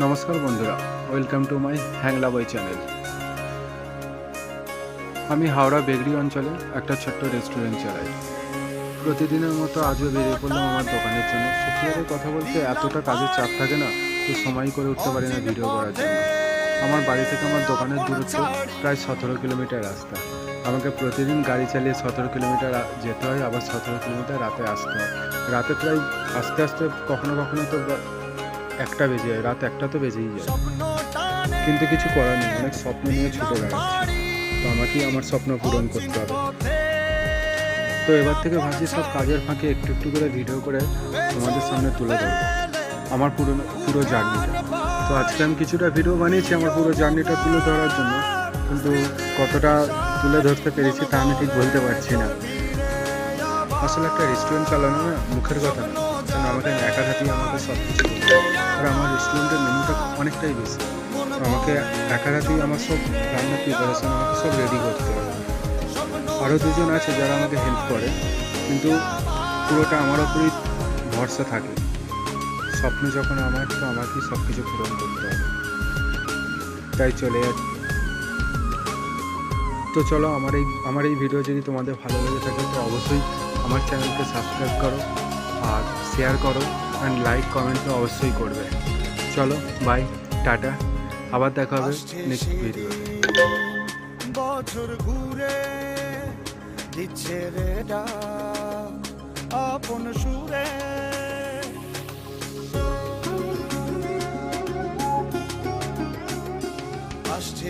নমস্কার বন্ধুরা, welcome to my হ্যাংলা বই চ্যানেল। আমি হাওড়া বেগরি অঞ্চলে একটা ছোট্ট রেস্টুরেন্ট চালাই। প্রতিদিনের মতো আজও বেরিয়ে পড়লাম আমার দোকানের জন্য। সত্যি করে কথা বলতে এতটা কাজের চাপ থাকে না, তো সময় করে উঠতে পারি না ভিডিও করার জন্য। আমার বাড়ি থেকে আমার দোকানের দূরত্ব প্রায় 17 কিলোমিটার রাস্তা। আমাকে প্রতিদিন গাড়ি চালিয়ে 17 কিলোমিটার যেতে হয়, আবার 17 কিলোমিটার রাতে আসতে হয়। রাতে প্রায় আস্তে আস্তে কখনো কখনো তো 1টা বেজে যায়, রাত 1টা তো বেজেই যায়। কিন্তু কিছু করার নেই, অনেক স্বপ্ন নিয়ে ছুটে বেড়াচ্ছি, তো আমাকেই আমার স্বপ্ন পূরণ করতে হবে। তো এবার থেকে ভাবছি সব কাজের ফাঁকে একটু একটু করে ভিডিও করে তোমাদের সামনে তুলে ধরবো আমার পুরো জার্নিটা। তো আজকে আমি কিছুটা ভিডিও বানিয়েছি আমার পুরো জার্নিটা তুলে ধরার জন্য, কিন্তু কতটা তুলে ধরতে পেরেছি তা আমি ঠিক বলতে পারছি না। আসলে একটা রেস্টুরেন্ট চালানো না মুখের কথা না, কারণ আমাকে একার হাতেই আমাকে সব কিছু করতে হবে। আর আমার রেস্টুরেন্টের মেনুটা অনেকটাই বেশি, তো আমাকে একার হাতেই আমার সব রান্নার প্রিপারেশন আমাকে সব রেডি করতে হবে। আরও দুজন আছে যারা আমাকে হেল্প করে, কিন্তু পুরোটা আমার ওপরই ভরসা থাকে। স্বপ্ন যখন আমার, তো আমাকেই সব কিছু পূরণ করতে হবে, তাই চলে যাচ্ছি। তো চলো, আমার এই ভিডিও যদি তোমাদের ভালো লেগে থাকে তো অবশ্যই আমার চ্যানেলকে সাবস্ক্রাইব করো, আর শেয়ার করো, অ্যান্ড লাইক কমেন্ট তো অবশ্যই করবে। চলো, বাই, টাটা, আবার দেখা হবে নেক্সট ভিডিওতে। বছর ঘুরে দিচ্ছে রে ডাক আপন সুরে আসছে